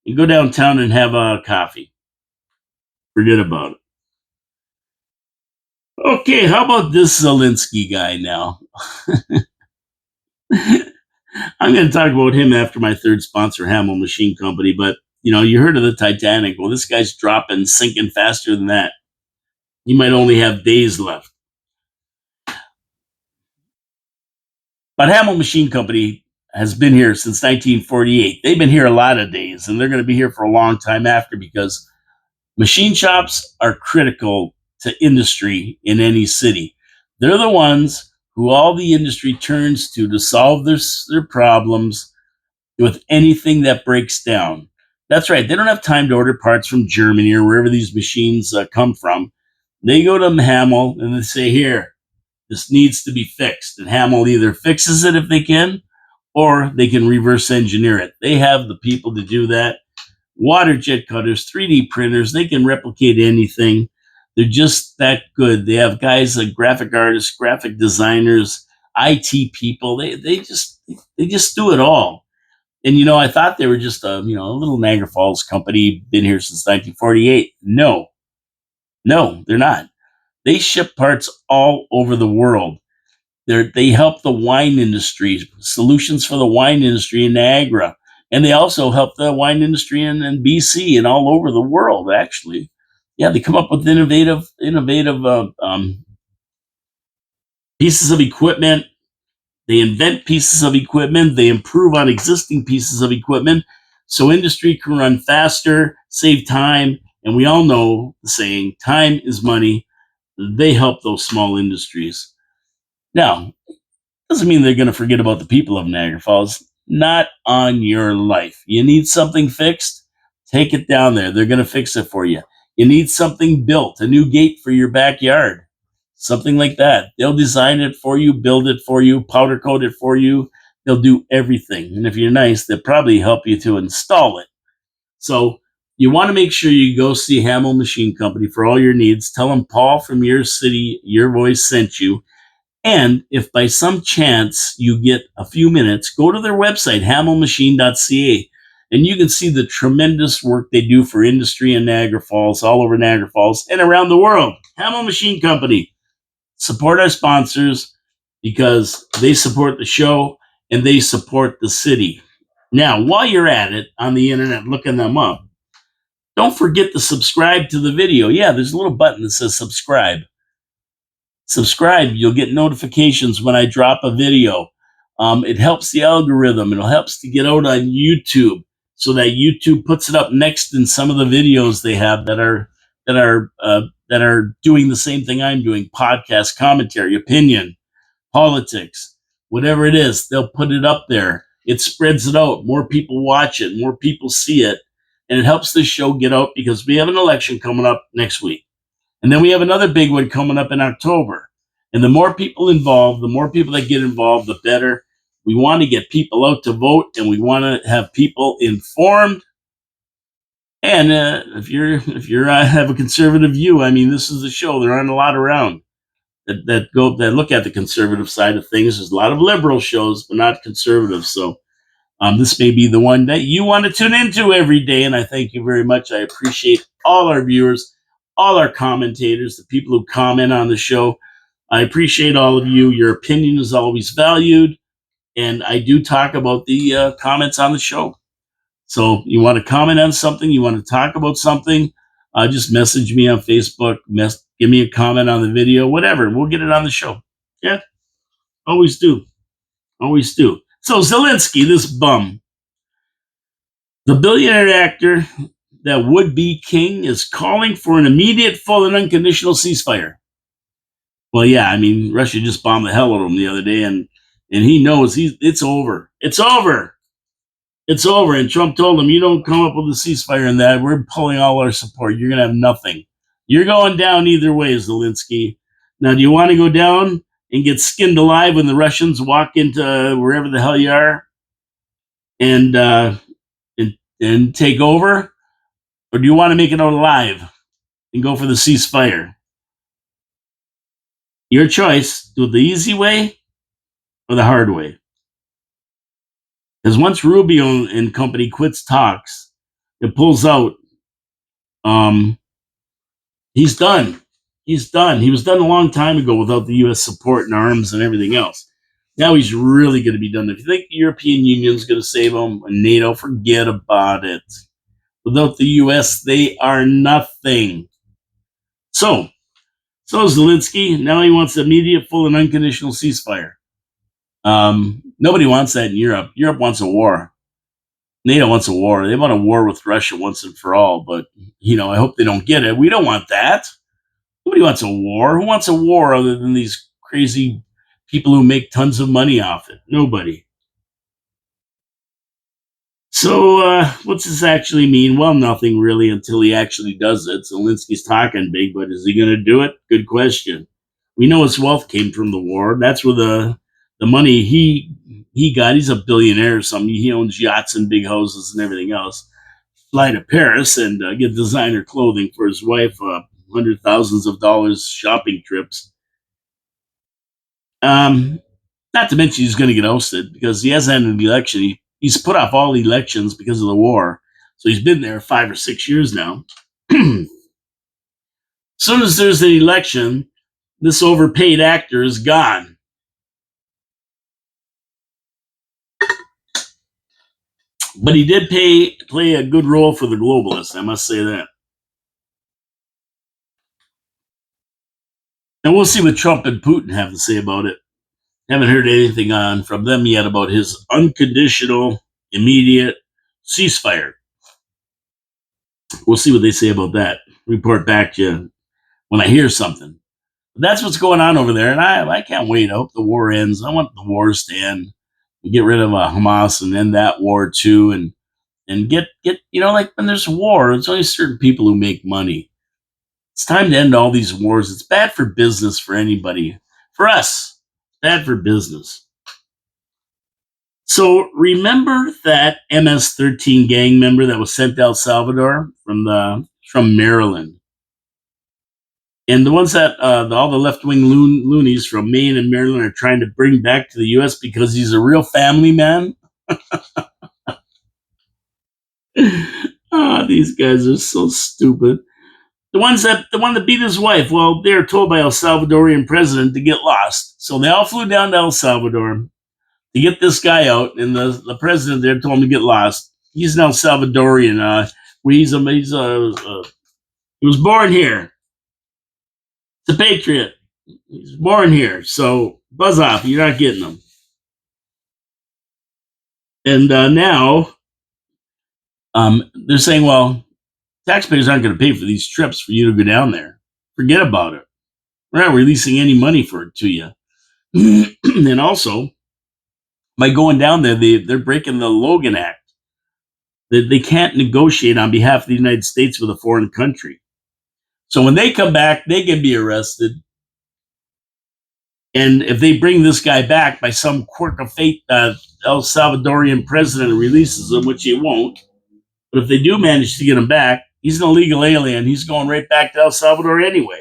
Speaker 1: and go downtown and have a coffee. Forget about it. Okay, how about this Zelensky guy now? I'm going to talk about him after my third sponsor, Hamill Machine Company. But, you heard of the Titanic. Well, this guy's dropping, sinking faster than that. He might only have days left. But Hamill Machine Company has been here since 1948. They've been here a lot of days, and they're going to be here for a long time after because machine shops are critical to industry in any city. They're the ones who all the industry turns to solve their problems with anything that breaks down. That's right. They don't have time to order parts from Germany or wherever these machines come from. They go to Hamill and they say, here, this needs to be fixed. And Hamill either fixes it if they can, or they can reverse engineer it. They have the people to do that. Water jet cutters, 3D printers, they can replicate anything. They're just that good. They have guys like graphic artists, graphic designers, IT people. They just do it all. And I thought they were just a little Niagara Falls company, been here since 1948. No, they're not. They ship parts all over the world. They help the wine industry, solutions for the wine industry in Niagara, and they also help the wine industry in BC and all over the world. Actually, yeah, they come up with innovative pieces of equipment. They invent pieces of equipment. They improve on existing pieces of equipment so industry can run faster, save time. And we all know the saying, time is money. They help those small industries. Now, doesn't mean they're going to forget about the people of Niagara Falls. Not on your life. You need something fixed? Take it down there. They're going to fix it for you. You need something built, a new gate for your backyard. Something like that. They'll design it for you, build it for you, powder coat it for you. They'll do everything. And if you're nice, they'll probably help you to install it. So you want to make sure you go see Hamill Machine Company for all your needs. Tell them Paul from your city, your voice sent you. And if by some chance you get a few minutes, go to their website, hamillmachine.ca, and you can see the tremendous work they do for industry in Niagara Falls, all over Niagara Falls, and around the world. Hamill Machine Company. Support our sponsors because they support the show and they support the city. Now, while you're at it on the internet looking them up, don't forget to subscribe to the video. Yeah, there's a little button that says subscribe. Subscribe, you'll get notifications when I drop a video. It helps the algorithm. It helps to get out on YouTube so that YouTube puts it up next in some of the videos they have that are doing the same thing I'm doing: podcast, commentary, opinion, politics, whatever it is. They'll put it up there. It spreads it out. More people watch it. More people see it, and it helps the show get out because we have an election coming up next week. And then we have another big one coming up in October. And the more people involved, the more people that get involved, the better. We want to get people out to vote, and we want to have people informed. And if you're have a conservative view, I mean, this is the show. There aren't a lot around that look at the conservative side of things. There's a lot of liberal shows, but not conservative. So this may be the one that you want to tune into every day. And I thank you very much. I appreciate all our viewers, all our commentators, the people who comment on the show. I appreciate all of you. Your opinion is always valued. And I do talk about the comments on the show. So you want to comment on something, you want to talk about something, just message me on Facebook, give me a comment on the video, whatever. We'll get it on the show. Yeah, always do. Always do. So Zelensky, this bum, the billionaire actor that would be king, is calling for an immediate, full, and unconditional ceasefire. Well, yeah, I mean, Russia just bombed the hell out of him the other day, and he knows it's over. It's over. It's over. And Trump told him, you don't come up with a ceasefire and that, we're pulling all our support. You're going to have nothing. You're going down either way, Zelensky. Now, do you want to go down and get skinned alive when the Russians walk into wherever the hell you are and take over? Or do you want to make it out alive and go for the ceasefire? Your choice. Do it the easy way or the hard way. Because once Rubio and company quits talks, it pulls out, he's done. He's done. He was done a long time ago without the U.S. support and arms and everything else. Now he's really going to be done. If you think the European Union is going to save him and NATO, forget about it. Without the U.S., they are nothing. So Zelensky, now he wants immediate, full, and unconditional ceasefire. Nobody wants that in Europe. Europe wants a war. NATO wants a war. They want a war with Russia once and for all. But, I hope they don't get it. We don't want that. Nobody wants a war. Who wants a war other than these crazy people who make tons of money off it? Nobody. So what's this actually mean? Well, nothing really until he actually does it. Zelensky's talking big, but is he going to do it? Good question. We know his wealth came from the war. That's where the money he got. He's a billionaire or something. He owns yachts and big houses and everything else. Fly to Paris and get designer clothing for his wife, hundred thousands of dollars shopping trips. Not to mention he's going to get ousted because he hasn't had an election. He's put off all elections because of the war. So he's been there 5 or 6 years now. As soon as there's an election, this overpaid actor is gone. But he did play a good role for the globalists, I must say that. And we'll see what Trump and Putin have to say about it. Haven't heard anything from them yet about his unconditional, immediate ceasefire. We'll see what they say about that. Report back to you when I hear something. But that's what's going on over there, and I can't wait. I hope the war ends. I want the wars to end. Get rid of Hamas and end that war too, and get like when there's war, it's only certain people who make money. It's time to end all these wars. It's bad for business for anybody. For us, bad for business. So remember that MS-13 gang member that was sent to El Salvador from Maryland, and the ones that all the left-wing loonies from Maine and Maryland are trying to bring back to the U.S. because he's a real family man. These guys are so stupid. The one that beat his wife, well, they were told by El Salvadorian president to get lost. So they all flew down to El Salvador to get this guy out, and the president there told him to get lost. He's an El Salvadorian. He was born here. He's a patriot. He's born here. So buzz off. You're not getting him. And now they're saying, well, taxpayers aren't going to pay for these trips for you to go down there. Forget about it. We're not releasing any money for it to you. And also, by going down there, they're breaking the Logan Act. They can't negotiate on behalf of the United States with a foreign country. So when they come back, they can be arrested. And if they bring this guy back by some quirk of fate, El Salvadorian president releases him, which he won't. But if they do manage to get him back, he's an illegal alien. He's going right back to El Salvador anyway.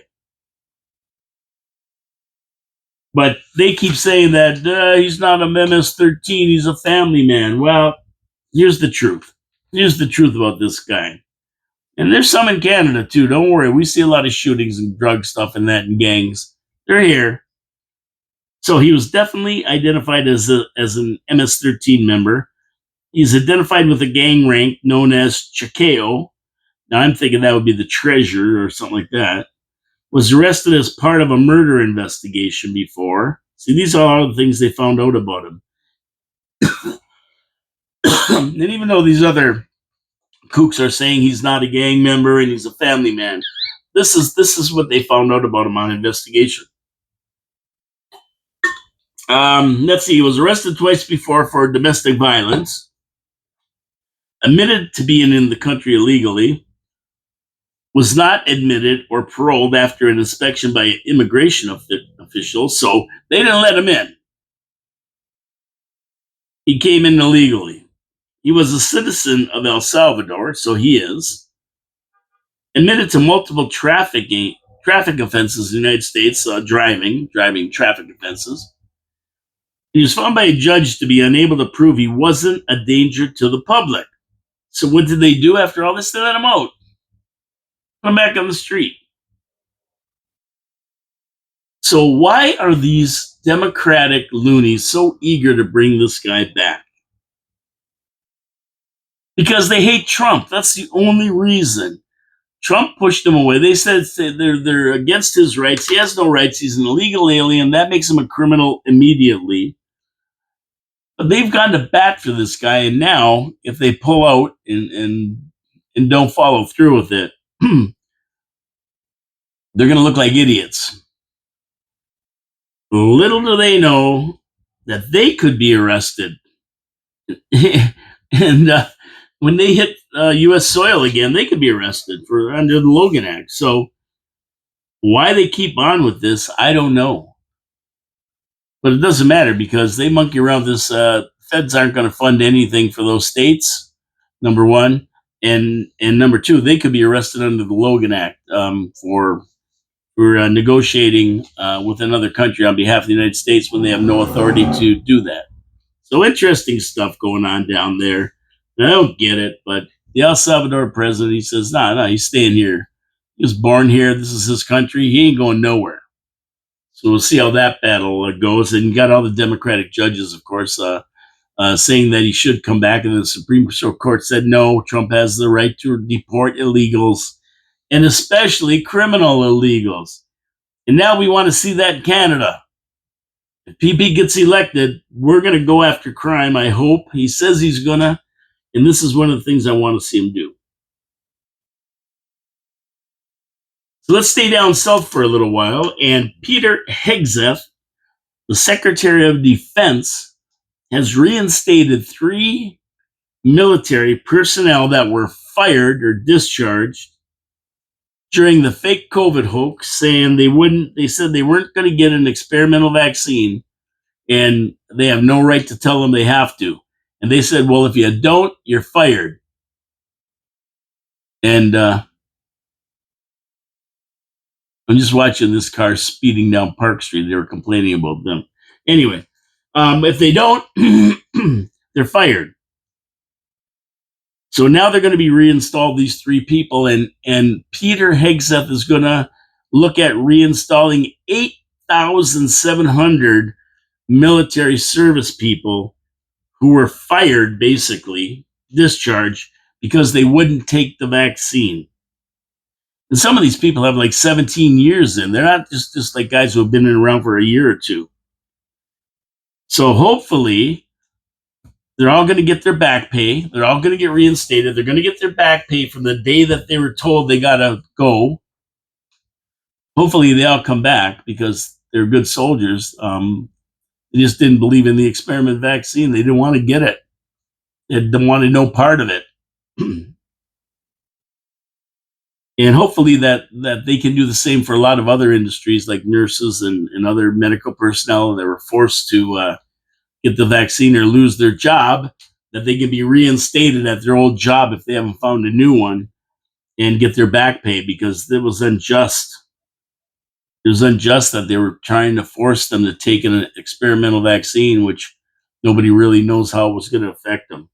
Speaker 1: But they keep saying that he's not a MS-13, he's a family man. Well, here's the truth. Here's the truth about this guy. And there's some in Canada too. Don't worry. We see a lot of shootings and drug stuff and that and gangs. They're here. So he was definitely identified as an MS-13 member. He's identified with a gang rank known as Chakeo. Now I'm thinking that would be the treasurer or something like that. Was arrested as part of a murder investigation before. See, these are all the things they found out about him. And even though these other kooks are saying he's not a gang member and he's a family man, this is what they found out about him on investigation. Let's see. He was arrested twice before for domestic violence. Admitted to being in the country illegally. Was not admitted or paroled after an inspection by immigration officials, so they didn't let him in. He came in illegally. He was a citizen of El Salvador, so he is. Admitted to multiple traffic offenses in the United States, driving traffic offenses. He was found by a judge to be unable to prove he wasn't a danger to the public. So what did they do after all this? They let him out. Put him back on the street. So why are these Democratic loonies so eager to bring this guy back? Because they hate Trump. That's the only reason. Trump pushed him away. They said they're against his rights. He has no rights. He's an illegal alien. That makes him a criminal immediately. But they've gone to bat for this guy, and now if they pull out and don't follow through with it, they're going to look like idiots. Little do they know that they could be arrested. And when they hit U.S. soil again, they could be arrested for under the Logan Act. So why they keep on with this, I don't know. But it doesn't matter because they monkey around this. Feds aren't going to fund anything for those states, number one. And number two, they could be arrested under the Logan Act for negotiating with another country on behalf of the United States when they have no authority to do that. So interesting stuff going on down there. And I don't get it, but the El Salvador president, he says, no, he's staying here. He was born here. This is his country. He ain't going nowhere. So we'll see how that battle goes. And you got all the Democratic judges, of course, saying that he should come back. And the Supreme Court said, no, Trump has the right to deport illegals, and especially criminal illegals. And now we want to see that in Canada. If PP gets elected, we're going to go after crime, I hope. He says he's going to. And this is one of the things I want to see him do. So let's stay down south for a little while. And Peter Hegseth, the Secretary of Defense, has reinstated 3 military personnel that were fired or discharged during the fake COVID hoax, saying they said they weren't going to get an experimental vaccine and they have no right to tell them they have to. And they said, well, if you don't, you're fired. And I'm just watching this car speeding down Park Street. They were complaining about them. Anyway, if they don't, they're fired. So now they're going to be reinstalled, these three people, and Peter Hegseth is going to look at reinstalling 8,700 military service people who were fired, basically discharged, because they wouldn't take the vaccine. And some of these people have like 17 years in. They're not just like guys who have been around for a year or two. So hopefully they're all going to get their back pay. They're all going to get reinstated. They're going to get their back pay from the day that they were told they got to go. Hopefully they all come back because they're good soldiers. They just didn't believe in the experiment vaccine. They didn't want to get it. They didn't want to know part of it. And hopefully that they can do the same for a lot of other industries like nurses and other medical personnel that were forced to get the vaccine or lose their job, that they can be reinstated at their old job if they haven't found a new one and get their back pay, because it was unjust. It was unjust that they were trying to force them to take an experimental vaccine, which nobody really knows how it was going to affect them.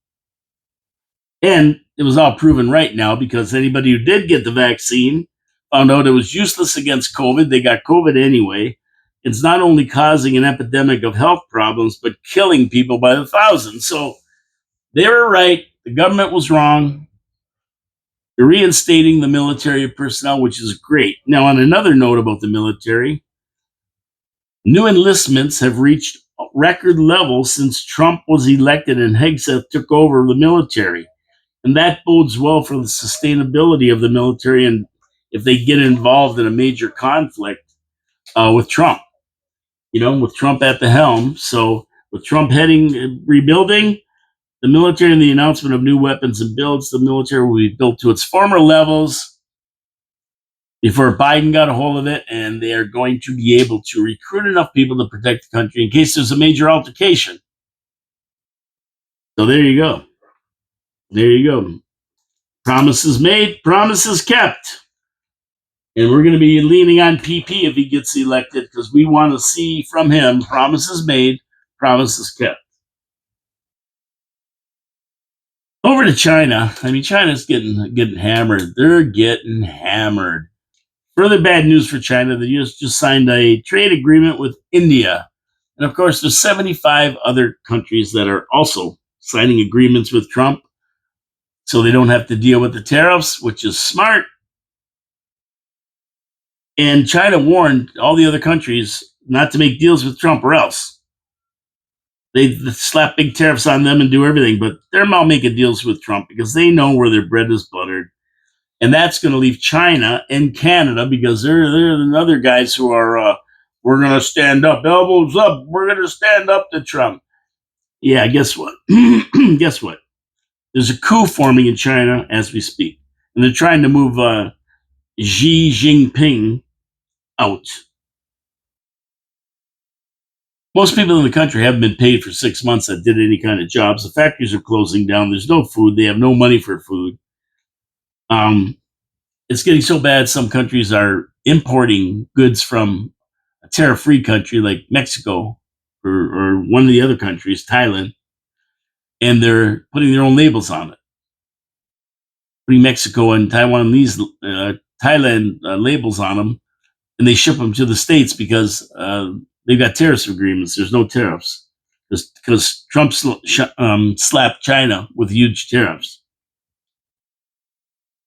Speaker 1: And it was all proven right now because anybody who did get the vaccine found out it was useless against COVID. They got COVID anyway. It's not only causing an epidemic of health problems, but killing people by the thousands. So they were right. The government was wrong. They're reinstating the military personnel, which is great. Now, on another note about the military, new enlistments have reached record levels since Trump was elected and Hegseth took over the military. And that bodes well for the sustainability of the military and if they get involved in a major conflict with Trump, with Trump at the helm. So with Trump rebuilding the military and the announcement of new weapons and builds, the military will be built to its former levels before Biden got a hold of it. And they are going to be able to recruit enough people to protect the country in case there's a major altercation. So there you go. There you go. Promises made, promises kept. And we're going to be leaning on PP if he gets elected because we want to see from him promises made, promises kept. Over to China. I mean, China's getting hammered. They're getting hammered. Further bad news for China. The U.S. just signed a trade agreement with India. And of course, there's 75 other countries that are also signing agreements with Trump so they don't have to deal with the tariffs, which is smart. And China warned all the other countries not to make deals with Trump or else. They slap big tariffs on them and do everything, but they're not making deals with Trump because they know where their bread is buttered. And that's going to leave China and Canada because they're the other guys who are, we're going to stand up, elbows up, we're going to stand up to Trump. Yeah, guess what? Guess what? There's a coup forming in China as we speak. And they're trying to move Xi Jinping out. Most people in the country haven't been paid for 6 months that did any kind of jobs. The factories are closing down. There's no food. They have no money for food. It's getting so bad, some countries are importing goods from a tariff-free country like Mexico or one of the other countries, Thailand, and they're putting their own labels on it. Putting Mexico and Thailand labels on them, and they ship them to the States because they've got tariff agreements. There's no tariffs because Trump slapped China with huge tariffs.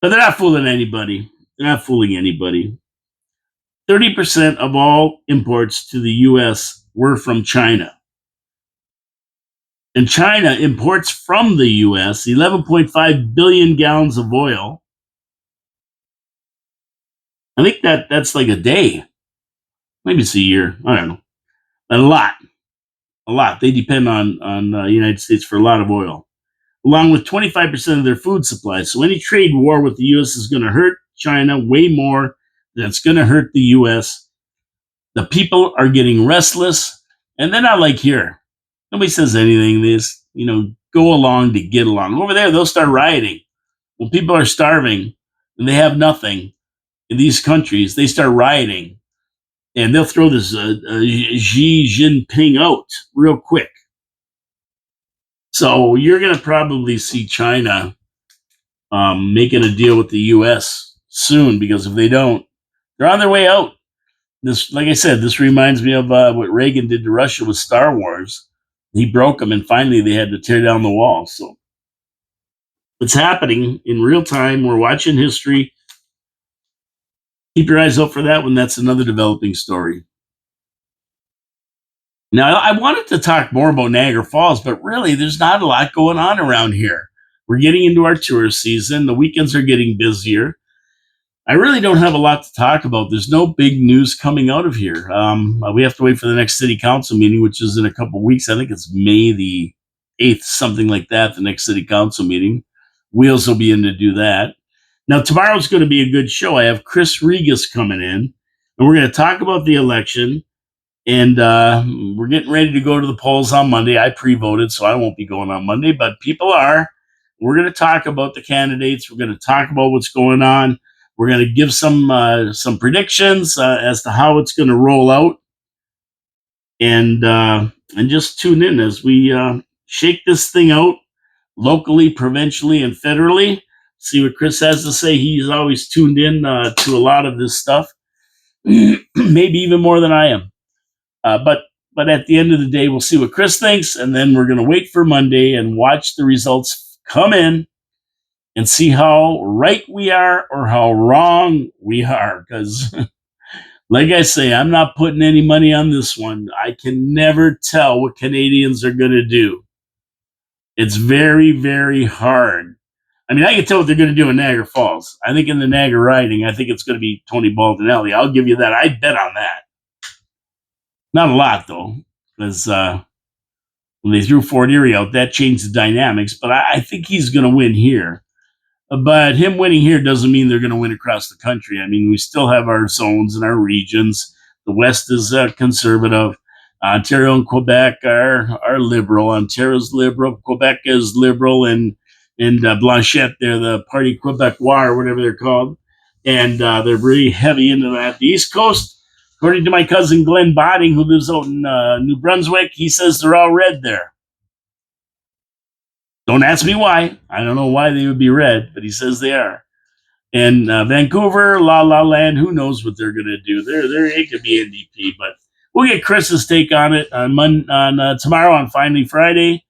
Speaker 1: But they're not fooling anybody. They're not fooling anybody. 30% of all imports to the U.S. were from China. And China imports from the U.S. 11.5 billion gallons of oil. I think that's like a day. Maybe it's a year. I don't know. A lot. They depend on the United States for a lot of oil, along with 25% of their food supply. So any trade war with the U.S. is going to hurt China way more than it's going to hurt the U.S. The people are getting restless, And they're not like here. Nobody says anything. They just, go along to get along. Over there, they'll start rioting. When people are starving and they have nothing in these countries, they start rioting and they'll throw this Xi Jinping out real quick. So you're going to probably see China making a deal with the U.S. soon, because if they don't, they're on their way out. This, like I said, this reminds me of what Reagan did to Russia with Star Wars. He broke them, and finally they had to tear down the wall. So it's happening in real time. We're watching history. Keep your eyes out for that one. That's another developing story. Now, I wanted to talk more about Niagara Falls, but really, there's not a lot going on around here. We're getting into our tourist season. The weekends are getting busier. I really don't have a lot to talk about. There's no big news coming out of here. We have to wait for the next city council meeting, which is in a couple of weeks. I think it's May the 8th, something like that, the next city council meeting. Wheels will be in to do that. Now, tomorrow's going to be a good show. I have Chris Regis coming in, and we're going to talk about the election. And we're getting ready to go to the polls on Monday. I pre-voted, so I won't be going on Monday, but people are. We're going to talk about the candidates. We're going to talk about what's going on. We're going to give some predictions as to how it's going to roll out, and just tune in as we shake this thing out locally, provincially, and federally. See what Chris has to say. He's always tuned in to a lot of this stuff, maybe even more than I am. But at the end of the day, we'll see what Chris thinks, and then we're going to wait for Monday and watch the results come in and see how right we are or how wrong we are. Because, like I say, I'm not putting any money on this one. I can never tell what Canadians are going to do. It's very, very hard. I mean, I can tell what they're going to do in Niagara Falls. I think in the Niagara riding, I think it's going to be Tony Baldinelli. I'll give you that. I'd bet on that. Not a lot, though, because when they threw Fort Erie out, that changed the dynamics. But I think he's going to win here. But him winning here doesn't mean they're going to win across the country. I mean, we still have our zones and our regions. The West is conservative. Ontario and Quebec are liberal. Ontario's liberal. Quebec is liberal. And Blanchette, they're the Parti Quebecois, or whatever they're called. And they're really heavy into that. The East Coast, according to my cousin Glenn Botting, who lives out in New Brunswick, he says they're all red there. Don't ask me why. I don't know why they would be red, but he says they are. And Vancouver, La La Land, who knows what they're going to do? It could be NDP, but we'll get Chris's take on it on tomorrow on Finally Friday.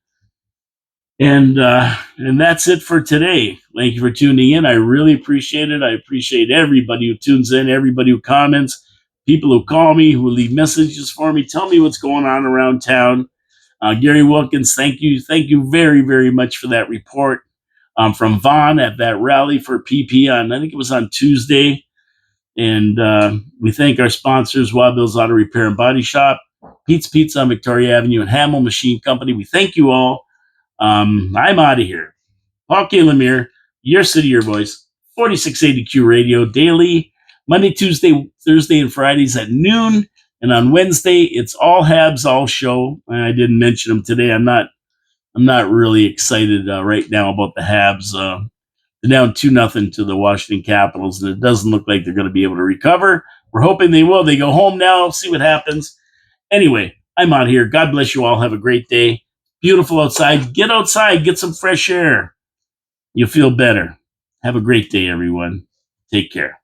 Speaker 1: And that's it for today. Thank you for tuning in. I really appreciate it. I appreciate everybody who tunes in, everybody who comments, people who call me, who leave messages for me. Tell me what's going on around town. Gary Wilkins, thank you very, very much for that report from Vaughn at that rally for PP on, I think it was on Tuesday. And we thank our sponsors, Wild Bill's Auto Repair and Body Shop, Pete's Pizza on Victoria Avenue, and Hamel Machine Company. We thank you all. I'm out of here. Paul K. Lemire, your city, your voice, 4680Q Radio, daily, Monday, Tuesday, Thursday, and Fridays at noon. And on Wednesday, it's all Habs, all show. I didn't mention them today. I'm not really excited right now about the Habs. They're down 2-0 to the Washington Capitals, and it doesn't look like they're going to be able to recover. We're hoping they will. They go home now, see what happens. Anyway, I'm out here. God bless you all. Have a great day. Beautiful outside. Get outside. Get some fresh air. You'll feel better. Have a great day, everyone. Take care.